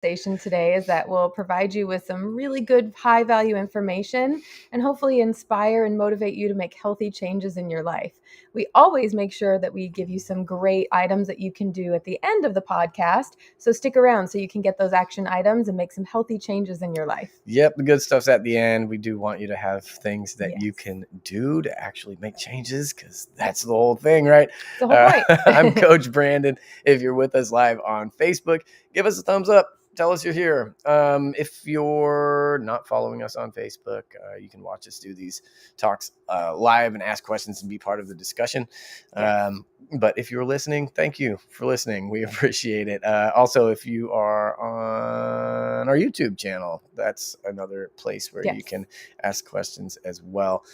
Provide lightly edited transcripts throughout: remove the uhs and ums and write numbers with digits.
conversation today is that we'll provide you with some really good high value information and hopefully inspire and motivate you to make healthy changes in your life. We always make sure that we give you some great items that you can do at the end of the podcast. So stick around so you can get those action items and make some healthy changes in your life. Yep, the good stuff's at the end. We do want you to have things that Yes. you can do to actually make changes, because that's the whole thing, right? The whole point. I'm Coach Brandon. If you're with us live on Facebook, give us a thumbs up. Tell us you're here. If you're not following us on Facebook, you can watch us do these talks live and ask questions and be part of the discussion. Yes. But if you're listening, thank you for listening. We appreciate it. Also, if you are on our YouTube channel, that's another place where you can ask questions as well.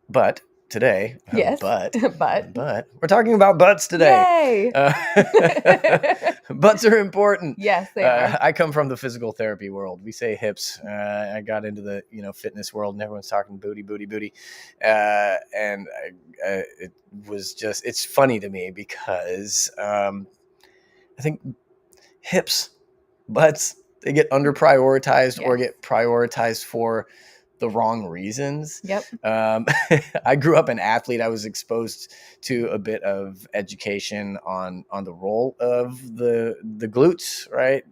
But today, but we're talking about butts today. Yay! Butts are important. Yes, they are. I come from the physical therapy world. We say hips. I got into the fitness world, and everyone's talking booty. And it was just, it's funny to me because I think hips, butts, they get under prioritized or get prioritized for the wrong reasons. Yep. I grew up an athlete. I was exposed to a bit of education on the role of the glutes, right?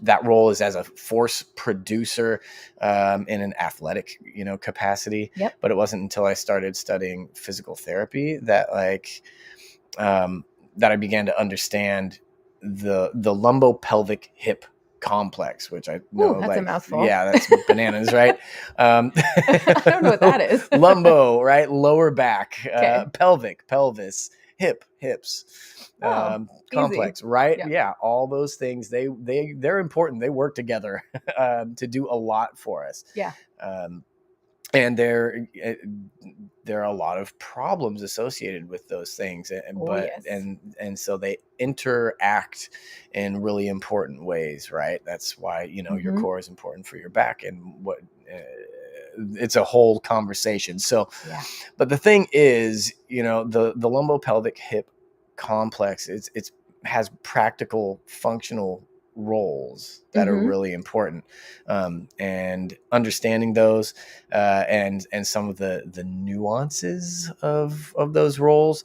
That role is as a force producer in an athletic, capacity. Yep. But it wasn't until I started studying physical therapy that that I began to understand the lumbopelvic hip complex, which I know that's a mouthful. Yeah, that's bananas, right? I don't know what that is. Lumbo, right? Lower back, pelvic, pelvis, hips, complex, easy. right? Yeah, all those things, they're important. They work together to do a lot for us. Yeah. And there are a lot of problems associated with those things, and so they interact in really important ways, right? That's why your core is important for your back, and what it's a whole conversation. So, but the thing is, the lumbopelvic hip complex, it's has practical functional roles that are really important, and understanding those and some of the nuances of those roles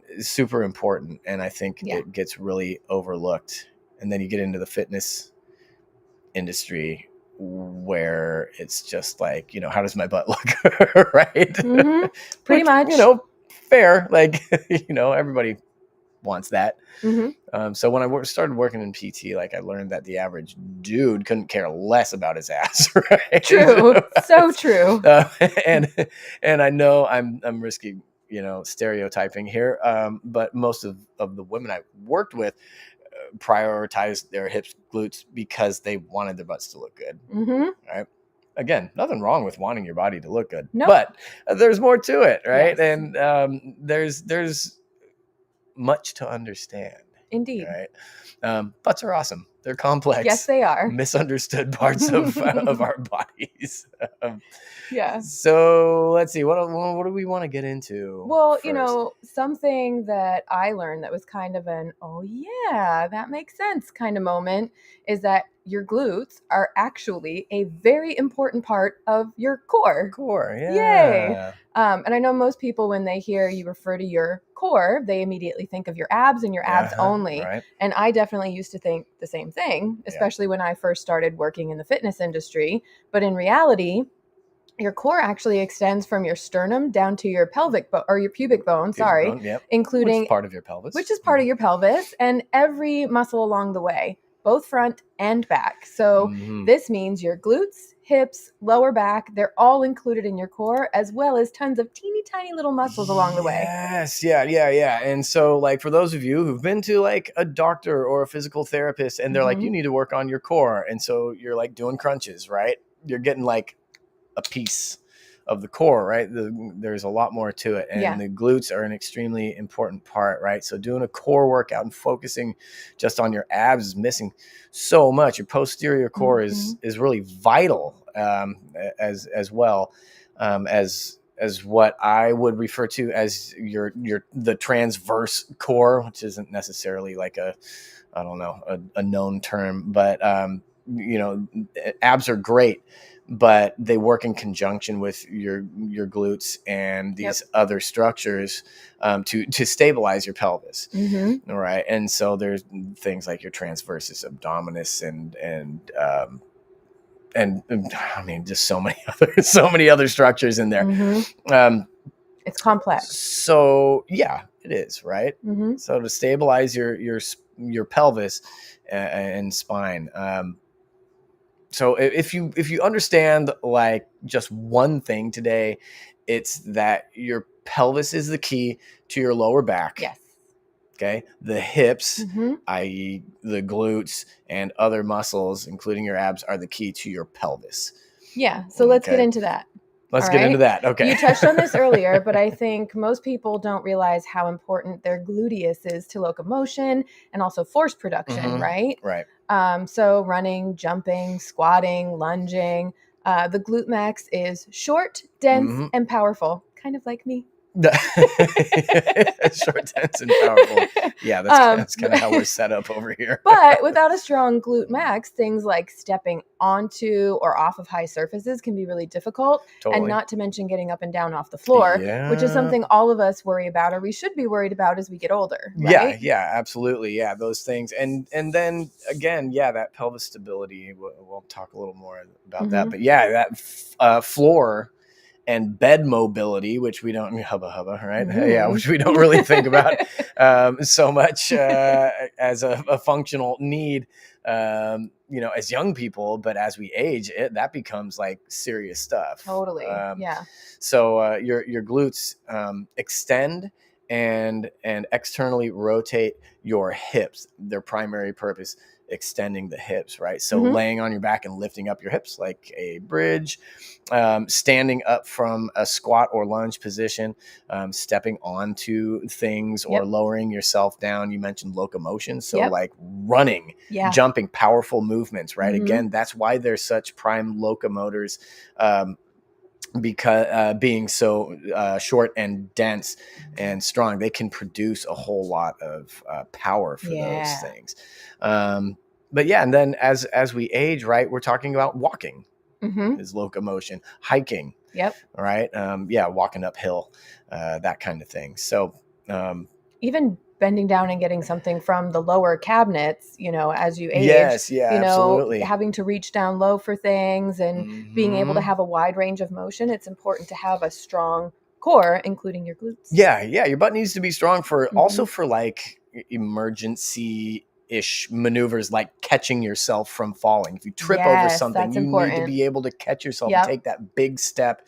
is super important, and I think it gets really overlooked. And then you get into the fitness industry where it's just like, how does my butt look? Right? Pretty much, fair, everybody wants that. So when I started working in PT, I learned that the average dude couldn't care less about his ass, right? True. So true. And I know I'm risky, stereotyping here, but most of the women I worked with prioritized their hips, glutes, because they wanted their butts to look good. Right? Again, nothing wrong with wanting your body to look good, but there's more to it, right? Yes. And there's much to understand. Indeed. Right? Butts are awesome. They're complex. Yes, they are. Misunderstood parts of our bodies. Yeah. So let's see. What do we want to get into? Well, first? Something that I learned that was kind of an, oh yeah, that makes sense kind of moment is that your glutes are actually a very important part of your core. Yeah. Yay. And I know most people, when they hear you refer to your core, they immediately think of your abs and your abs only. Right. And I definitely used to think the same thing, especially when I first started working in the fitness industry. But in reality, your core actually extends from your sternum down to your pelvic or your pubic bone, including which is part of your pelvis. Which is part of your pelvis, and every muscle along the way, both front and back. So this means your glutes, hips, lower back, they're all included in your core, as well as tons of teeny tiny little muscles along the way. Yes. Yeah. And so for those of you who've been to a doctor or a physical therapist, and they're like, you need to work on your core. And so you're doing crunches, right? You're getting a piece of the core, right? There's a lot more to it, and the glutes are an extremely important part, right? So doing a core workout and focusing just on your abs is missing so much. Your posterior core is really vital, as well as what I would refer to as the transverse core, which isn't necessarily like I don't know, a known term, but abs are great, but they work in conjunction with your glutes and these other structures to stabilize your pelvis. Mm-hmm. All right. And so there's things like your transversus abdominis and I mean, just so many other structures in there. Mm-hmm. It's complex. So yeah, it is, right? Mm-hmm. So to stabilize your pelvis and spine. So if you understand like just one thing today, it's that your pelvis is the key to your lower back. Yes. Okay. The hips, i.e. the glutes and other muscles, including your abs, are the key to your pelvis. Yeah. So let's get into that. Let's get into that. Okay. You touched on this earlier, but I think most people don't realize how important their gluteus is to locomotion and also force production, right? Right. So running, jumping, squatting, lunging. The glute max is short, dense, and powerful, kind of like me. Short, dense, and powerful. Yeah, that's kind of how we're set up over here. But without a strong glute max, things like stepping onto or off of high surfaces can be really difficult. Totally. And not to mention getting up and down off the floor, which is something all of us worry about, or we should be worried about as we get older. Right? Yeah, absolutely. Yeah, those things. And then again, that pelvis stability, we'll talk a little more about that. But yeah, that floor and bed mobility, which we don't hubba, right? Yeah, which we don't really think about so much as a functional need, as young people. But as we age, that becomes like serious stuff. Totally. Yeah. So your glutes extend and externally rotate your hips. Their primary purpose, extending the hips, right? So laying on your back and lifting up your hips like a bridge, standing up from a squat or lunge position, stepping onto things or lowering yourself down. You mentioned locomotion. So like running, jumping, powerful movements, right? Again, that's why they're such prime locomotors, because being so short and dense and strong, they can produce a whole lot of power for those things. But yeah, and then as we age, right, we're talking about walking is locomotion, hiking. Yep. Right. Walking uphill, that kind of thing. So even bending down and getting something from the lower cabinets, as you age, absolutely. Having to reach down low for things and being able to have a wide range of motion. It's important to have a strong core, including your glutes. Yeah. Your butt needs to be strong for also for like emergency-ish maneuvers, like catching yourself from falling. If you trip over something, you need to be able to catch yourself and take that big step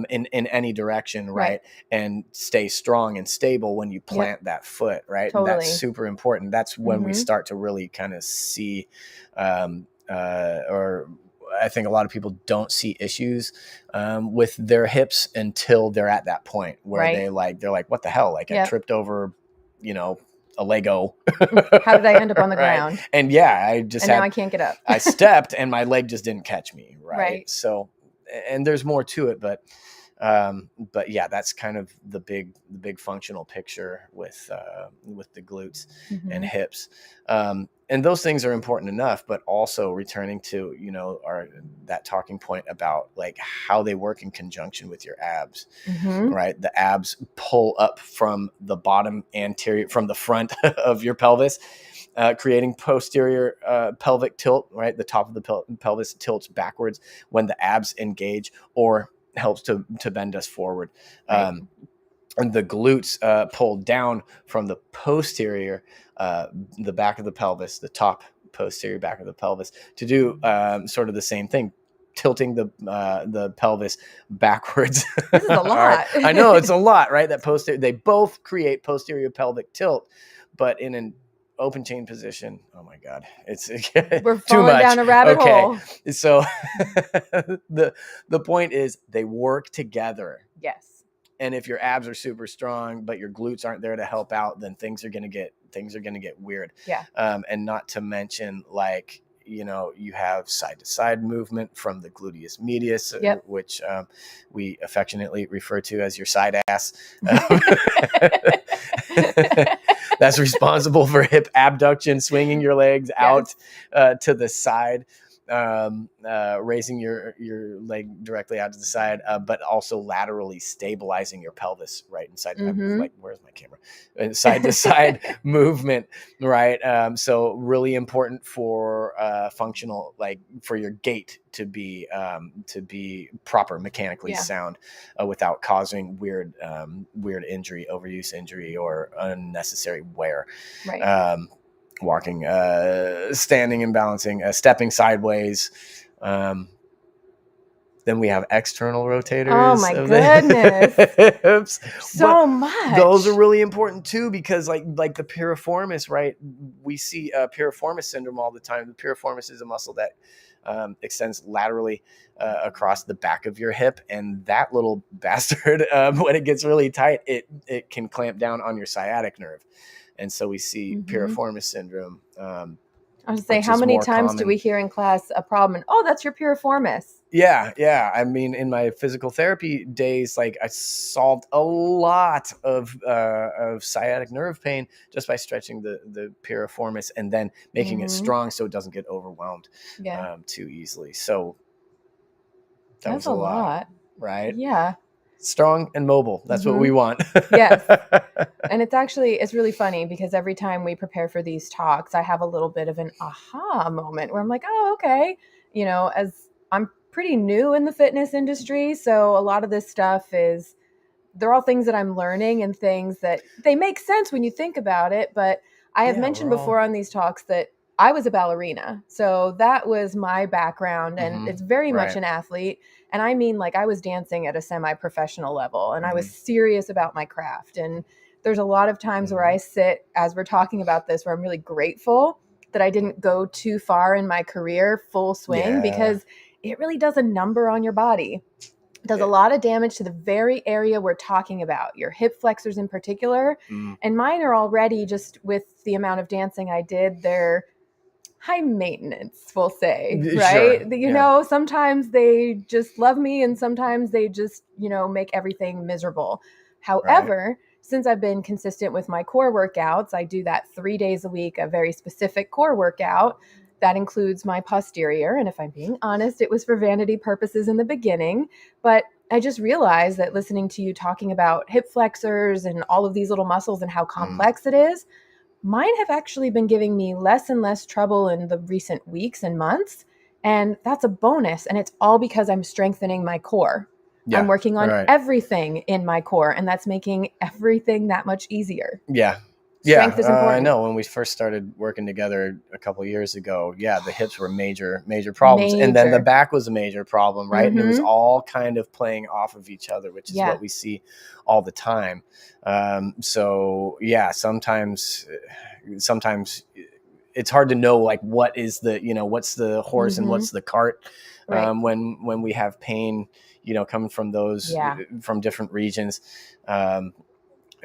in any direction, right? And stay strong and stable when you plant that foot, right? Totally. And that's super important. That's when we start to really kind of see, or I think a lot of people don't see issues with their hips until they're at that point where they're like, what the hell? Like I tripped over, a Lego. How did I end up on the ground? And now I can't get up. I stepped and my leg just didn't catch me. Right. So, and there's more to it, but yeah, that's kind of the big functional picture with the glutes and hips. And those things are important enough, but also returning to, that talking point about like how they work in conjunction with your abs, right? The abs pull up from the bottom anterior, from the front of your pelvis, creating posterior pelvic tilt, right? The top of the pelvis tilts backwards when the abs engage, or helps to bend us forward. And the glutes pull down from the posterior, the back of the pelvis, the top posterior back of the pelvis, to do sort of the same thing, tilting the pelvis backwards. This is a lot. Right. I know it's a lot, right? They both create posterior pelvic tilt, but in an open chain position. Oh my God. We're too falling much. down a rabbit hole. So the point is they work together. Yes. And if your abs are super strong, but your glutes aren't there to help out, then things are going to get weird. Yeah. And not to mention like, you have side to side movement from the gluteus medius, which we affectionately refer to as your side ass. That's responsible for hip abduction, swinging your legs out to the side, raising your leg directly out to the side, but also laterally stabilizing your pelvis right inside. Like, where's my camera? Side to side movement, right? So really important for functional, like for your gait to be proper, mechanically sound, without causing weird injury, overuse injury, or unnecessary wear. Right. Walking, standing and balancing, stepping sideways. Then we have external rotators. Oh my goodness. So much. Those are really important too, because like the piriformis, right? We see piriformis syndrome all the time. The piriformis is a muscle that extends laterally across the back of your hip, and that little bastard, when it gets really tight, it can clamp down on your sciatic nerve. And so we see piriformis syndrome. I was to say, how many times do we hear in class a problem? And, that's your piriformis. Yeah. I mean, in my physical therapy days, like I solved a lot of sciatic nerve pain just by stretching the piriformis and then making it strong so it doesn't get overwhelmed too easily. So that's a lot, right? Yeah. Strong and mobile. That's what we want. Yes. And it's really funny because every time we prepare for these talks, I have a little bit of an aha moment where I'm like, oh, okay. As I'm pretty new in the fitness industry, so a lot of this stuff they're all things that I'm learning and things that they make sense when you think about it. But I have mentioned before on these talks that I was a ballerina. So that was my background, and it's very much an athlete. And I mean, like, I was dancing at a semi-professional level, and I was serious about my craft. And there's a lot of times where I sit, as we're talking about this, where I'm really grateful that I didn't go too far in my career full swing, because it really does a number on your body. It does a lot of damage to the very area we're talking about, your hip flexors in particular. And mine are already, just with the amount of dancing I did, they're high maintenance, we'll say, right? Sure. Sometimes they just love me, and sometimes they just, make everything miserable. However, since I've been consistent with my core workouts, I do that 3 days a week, a very specific core workout that includes my posterior. And if I'm being honest, it was for vanity purposes in the beginning, but I just realized that listening to you talking about hip flexors and all of these little muscles and how complex it is, mine have actually been giving me less and less trouble in the recent weeks and months. And that's a bonus. And it's all because I'm strengthening my core. Yeah, I'm working on everything in my core, and that's making everything that much easier. Yeah. Strength is important. I know when we first started working together a couple of years ago, the hips were major problems. And then the back was a major problem, right? And it was all kind of playing off of each other, which is what we see all the time. So sometimes it's hard to know, like, what is what's the horse and what's the cart, when we have pain, coming from those, from different regions.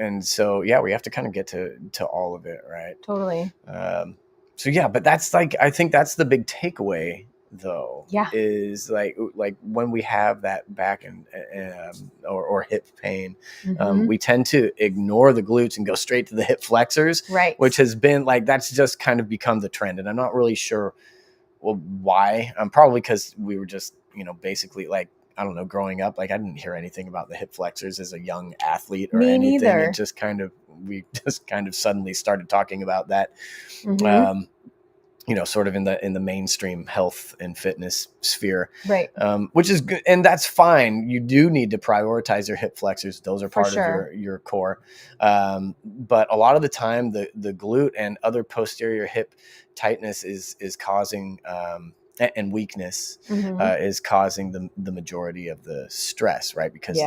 And so, we have to kind of get to all of it, right? Totally. But that's I think that's the big takeaway, though. Yeah. Is like when we have that back and or hip pain, we tend to ignore the glutes and go straight to the hip flexors, right? Which has been that's just kind of become the trend, and I'm not really sure why. Probably because we were just basically I don't know, growing up, I didn't hear anything about the hip flexors as a young athlete or anything. Neither. It we just kind of suddenly started talking about that, sort of in the mainstream health and fitness sphere, right? Which is good, and that's fine. You do need to prioritize your hip flexors; those are part of your core. But a lot of the time, the glute and other posterior hip tightness is causing and weakness is causing the majority of the stress, right? Because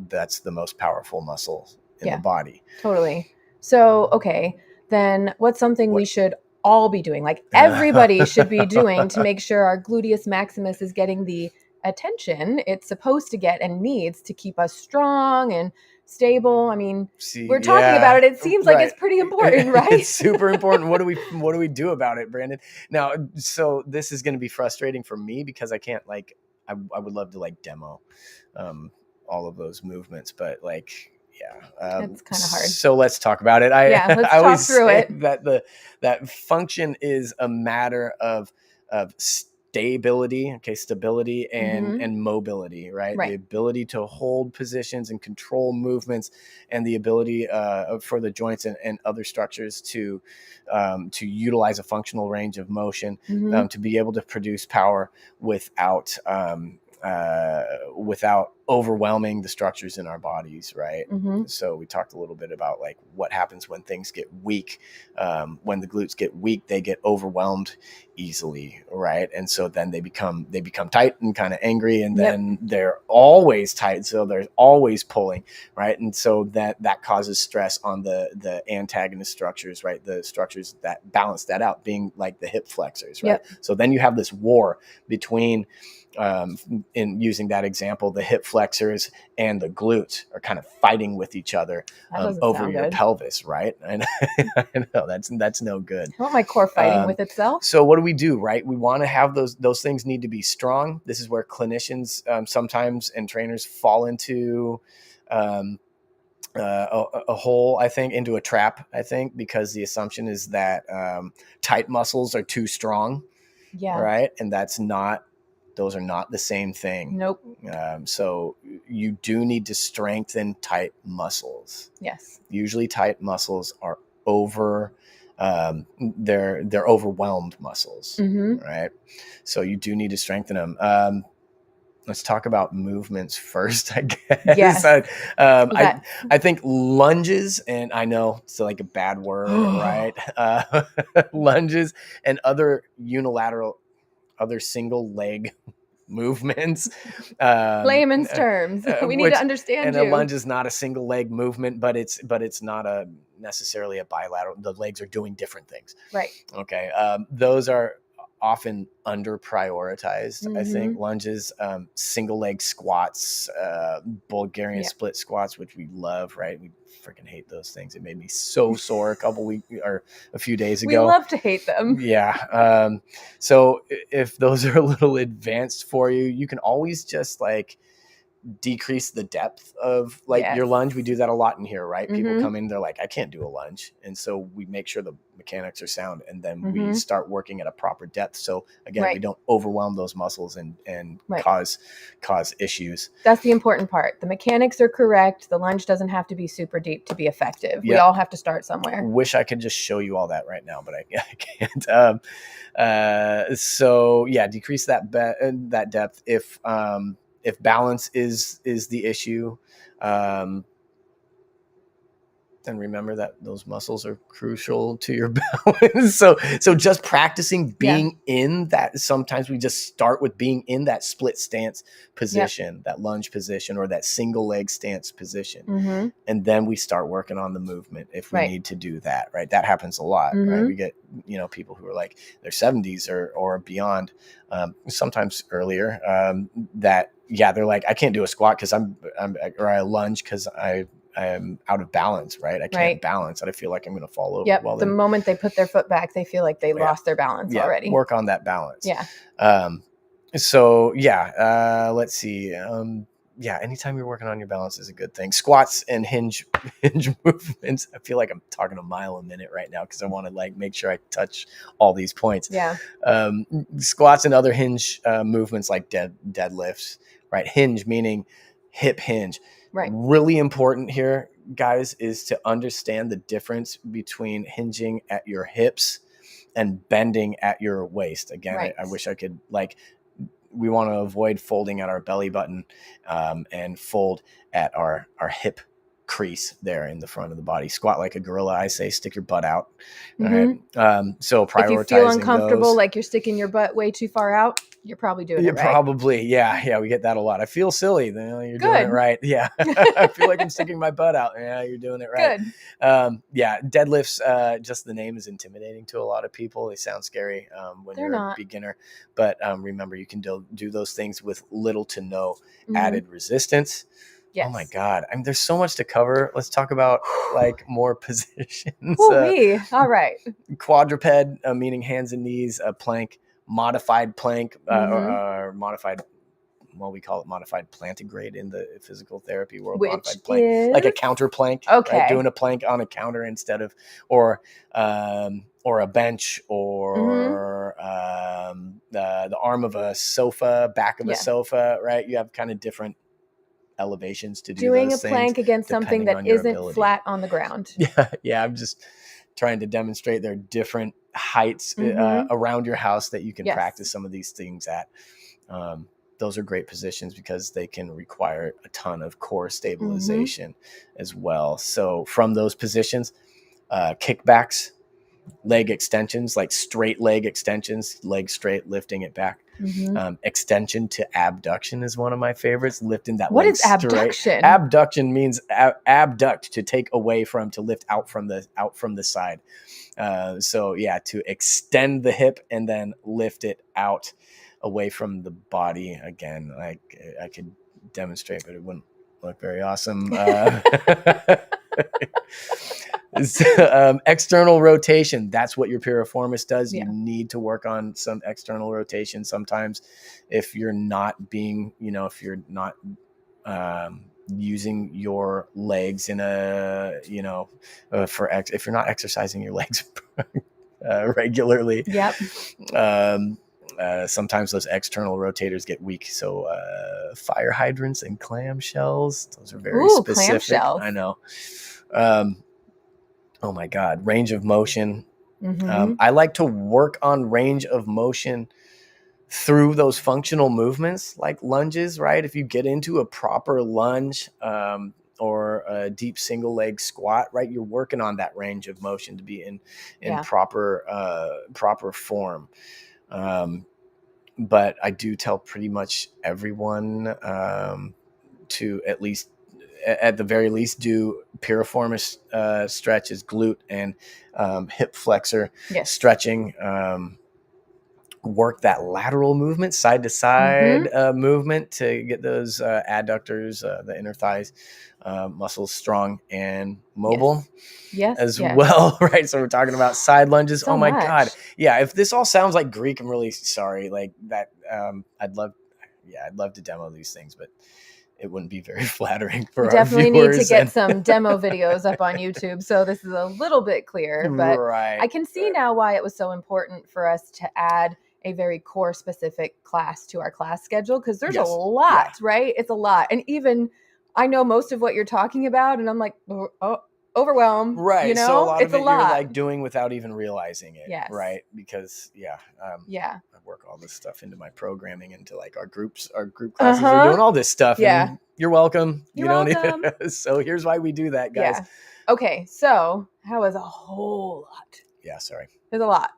that's the most powerful muscle in the body. Totally. So, okay, then what's something we should all be doing? Like, everybody should be doing to make sure our gluteus maximus is getting the attention it's supposed to get and needs to keep us strong and stable. I mean, we're talking about it. It seems like it's pretty important, right? It's super important. What do we do about it, Brandon? Now, so this is going to be frustrating for me because I can't like, I would love to like demo all of those movements, but like, yeah, it's kind of hard. So let's talk about it. Let's I talk through it. That function is a matter of stability and mobility, right? The ability to hold positions and control movements, and the ability for the joints and other structures to utilize a functional range of motion, to be able to produce power without overwhelming the structures in our bodies, right? So we talked a little bit about like what happens when things get weak. When the glutes get weak, they get overwhelmed easily, right? And so then they become tight and kind of angry, and then they're always tight, so they're always pulling, right? And so that causes stress on the antagonist structures, right? The structures that balance that out, being like the hip flexors, right? So then you have this war between, in using that example, the hip flexors and the glutes are kind of fighting with each other over your pelvis, right? And I know that's no good. I want my core fighting with itself. So what do we do, right? We want to have those things need to be strong. This is where clinicians sometimes and trainers fall into a hole, I think, into a trap, I think, because the assumption is that tight muscles are too strong, right? And those are not the same thing. Nope. So you do need to strengthen tight muscles. Yes. Usually tight muscles are they're overwhelmed muscles, right? So you do need to strengthen them. Let's talk about movements first, I guess. Yes. I think lunges, and I know it's like a bad word, right? Lunges and other single leg movements. Layman's terms. We need to understand. And a lunge is not a single leg movement, but it's not necessarily a bilateral. The legs are doing different things. Right. Okay. Those are often under prioritized. I think lunges, single leg squats, Bulgarian split squats, which we love, right? We freaking hate those things. It made me so sore a few days ago. We love to hate them. Yeah. So if those are a little advanced for you, you can always just like decrease the depth of your lunge. We do that a lot in here, right? People come in, they're like, I can't do a lunge. And so we make sure the mechanics are sound, and then we start working at a proper depth. So again, we don't overwhelm those muscles and cause issues. That's the important part. The mechanics are correct. The lunge doesn't have to be super deep to be effective. We all have to start somewhere. Wish I could just show you all that right now, but I can't. So yeah, decrease that depth if balance is the issue, then remember that those muscles are crucial to your balance. So just practicing being in that, sometimes we just start with being in that split stance position, that lunge position, or that single leg stance position. And then we start working on the movement if we need to do that, right? That happens a lot, right? We get, people who are like their 70s or beyond, sometimes earlier, that, they're like, I can't do a squat because or I lunge because I am out of balance, right? I can't balance, and I feel like I'm going to fall over. Yep. Well, the moment they put their foot back, they feel like they lost their balance already. Work on that balance. Yeah. Let's see. Anytime you're working on your balance is a good thing. Squats and hinge movements. I feel like I'm talking a mile a minute right now because I want to like make sure I touch all these points. Yeah. Squats and other hinge movements like deadlifts, right? Hinge meaning hip hinge. Right. Really important here, guys, is to understand the difference between hinging at your hips and bending at your waist. Again, I wish I could we want to avoid folding at our belly button, and fold at our hip crease there in the front of the body. Squat like a gorilla, I say. Stick your butt out. All right. So prioritizing, if you feel uncomfortable, like you're sticking your butt way too far out, you're probably doing it right. Probably. Yeah. We get that a lot. I feel silly. You're doing it right. Yeah. I feel like I'm sticking my butt out. Yeah, you're doing it right. Good. Deadlifts, just the name is intimidating to a lot of people. They sound scary when you're a beginner. But remember, you can do those things with little to no added resistance. Yes. Oh my God. I mean, there's so much to cover. Let's talk about like more positions. All right. Quadruped, meaning hands and knees, plank, modified plank, or modified, well, we call it modified plantigrade in the physical therapy world. Which modified plank, like a counter plank. Okay. Right? Doing a plank on a counter instead of, or a bench, or the arm of a sofa, back of a sofa, right? You have kind of different elevations to do doing those a plank things, against something that isn't flat on the ground. Yeah. I'm just trying to demonstrate there are different heights around your house that you can practice some of these things at. Those are great positions because they can require a ton of core stabilization as well. So from those positions, kickbacks, leg extensions, like straight leg extensions, leg straight, lifting it back. Extension to abduction is one of my favorites. Lifting that leg straight. What is abduction? Abduction means abduct, to take away from, to lift out from the side. So yeah, to extend the hip and then lift it out away from the body. Again, like I could demonstrate, but it wouldn't look very awesome. External rotation. That's what your piriformis does. You need to work on some external rotation sometimes if you're not being, if you're not using your legs in a, if you're not exercising your legs regularly. Sometimes those external rotators get weak. So fire hydrants and clamshells, those are very specific. Clamshells. I know. Oh my God. Range of motion. I like to work on range of motion through those functional movements like lunges, right? If you get into a proper lunge or a deep single leg squat, right, you're working on that range of motion to be in proper form. But I do tell pretty much everyone to at the very least do piriformis stretches, glute and hip flexor stretching. Work that lateral movement, side to side movement to get those adductors, the inner thighs muscles strong and mobile as well, right? So we're talking about side lunges. Oh my God. Yeah. If this all sounds like Greek, I'm really sorry. Like that. I'd love to demo these things, but it wouldn't be very flattering for our viewers. Definitely need to get some demo videos up on YouTube. So this is a little bit clearer, but I can see now why it was so important for us to add a very core specific class to our class schedule. Cause there's a lot, right? It's a lot. And even I know most of what you're talking about and I'm like, oh, overwhelmed. Right. So a lot of it you're like doing without even realizing it. Yes. Right. Because I work all this stuff into my programming, into like our group classes are doing all this stuff. Yeah. And you're welcome. You're welcome. So here's why we do that, guys. Yeah. Okay. So that was a whole lot. Yeah. Sorry. There's a lot.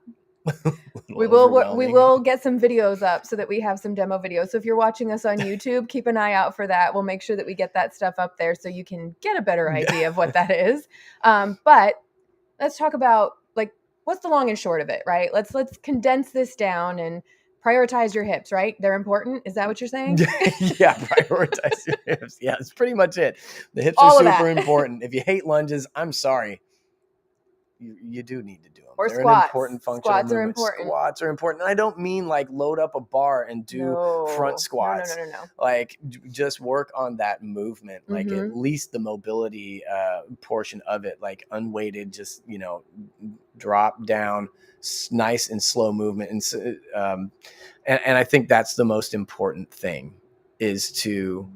We will get some videos up so that we have some demo videos. So if you're watching us on YouTube, keep an eye out for that. We'll make sure that we get that stuff up there so you can get a better idea of what that is. But let's talk about like what's the long and short of it, right? Let's condense this down and prioritize your hips, right? They're important. Is that what you're saying? Yeah, prioritize your hips. Yeah, that's pretty much it. The hips are super important. If you hate lunges, I'm sorry. You do need to do them. Or They're squats. An important functional movement. Important. Squats are important. And I don't mean like load up a bar and do front squats. No. Like just work on that movement. Like at least the mobility portion of it, like unweighted, just, drop down, nice and slow movement. And I think that's the most important thing is to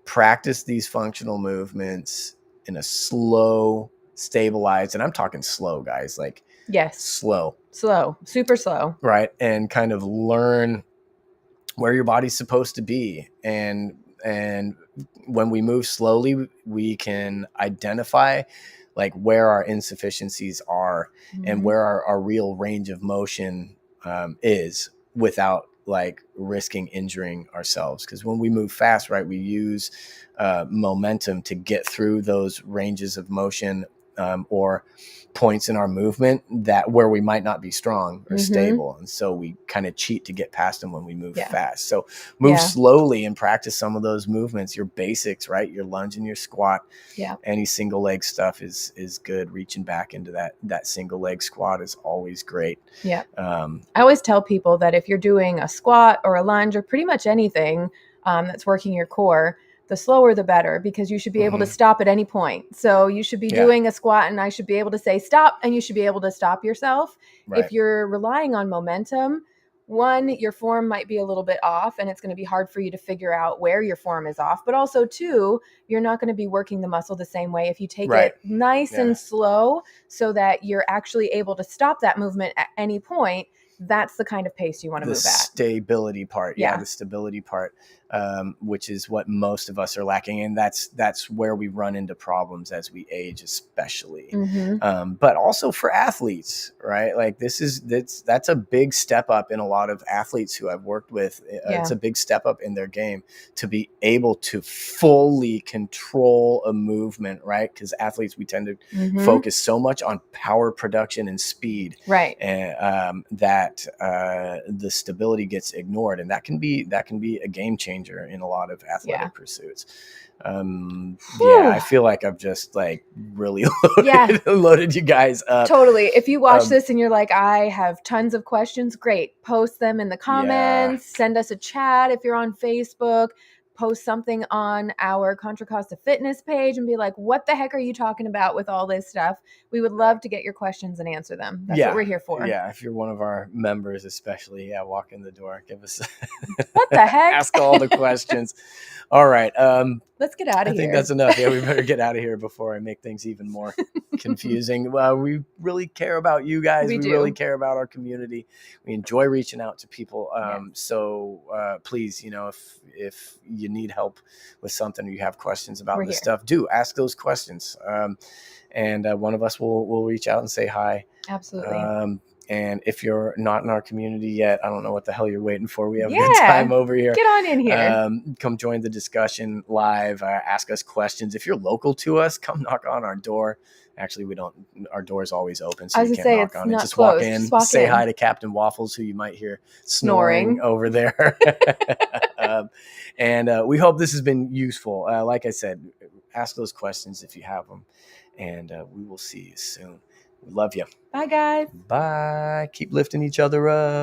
practice these functional movements in a slow, stabilized, and I'm talking slow, guys, like slow, super slow, right? And kind of learn where your body's supposed to be. And when we move slowly, we can identify like where our insufficiencies are and where our real range of motion is without like risking injuring ourselves. Because when we move fast, right, we use momentum to get through those ranges of motion or points in our movement that where we might not be strong or stable. And so we kind of cheat to get past them when we move fast. So move slowly and practice some of those movements, your basics, right? Your lunge and your squat. Yeah. Any single leg stuff is good. Reaching back into that single leg squat is always great. Yeah. I always tell people that if you're doing a squat or a lunge or pretty much anything that's working your core, the slower the better, because you should be able to stop at any point. So you should be doing a squat and I should be able to say stop, and you should be able to stop yourself. Right. If you're relying on momentum, one, your form might be a little bit off and it's going to be hard for you to figure out where your form is off. But also, two, you're not going to be working the muscle the same way if you take it nice and slow so that you're actually able to stop that movement at any point. That's the kind of pace you want to move at. The stability part. Yeah, the stability part, which is what most of us are lacking. And that's where we run into problems as we age, especially. But also for athletes, right? Like that's a big step up in a lot of athletes who I've worked with. It's a big step up in their game to be able to fully control a movement, right? Because athletes, we tend to focus so much on power production and speed. Right. And that the stability gets ignored, and that can be a game changer in a lot of athletic pursuits. I feel like I've just like really loaded you guys up. Totally. If you watch this and you're like, I have tons of questions, great. Post them in the comments, send us a chat if you're on Facebook. Post something on our Contra Costa Fitness page and be like, what the heck are you talking about with all this stuff? We would love to get your questions and answer them. That's what we're here for. Yeah, if you're one of our members especially, walk in the door, give us what the heck? Ask all the questions. All right. Let's get out of here. I think that's enough. Yeah, we better get out of here before I make things even more confusing. Well, we really care about you guys. We really care about our community. We enjoy reaching out to people. So please, if you need help with something or you have questions about this stuff, do ask those questions. And one of us will reach out and say hi. Absolutely. And if you're not in our community yet, I don't know what the hell you're waiting for. We have a good time over here. Get on in here. Come join the discussion live. Ask us questions. If you're local to us, come knock on our door. Actually, our door is always open, so you can't knock on it. Just walk in, say hi to Captain Waffles, who you might hear snoring over there. And we hope this has been useful. Like I said, ask those questions if you have them. And we will see you soon. We love you. Bye, guys. Bye. Keep lifting each other up.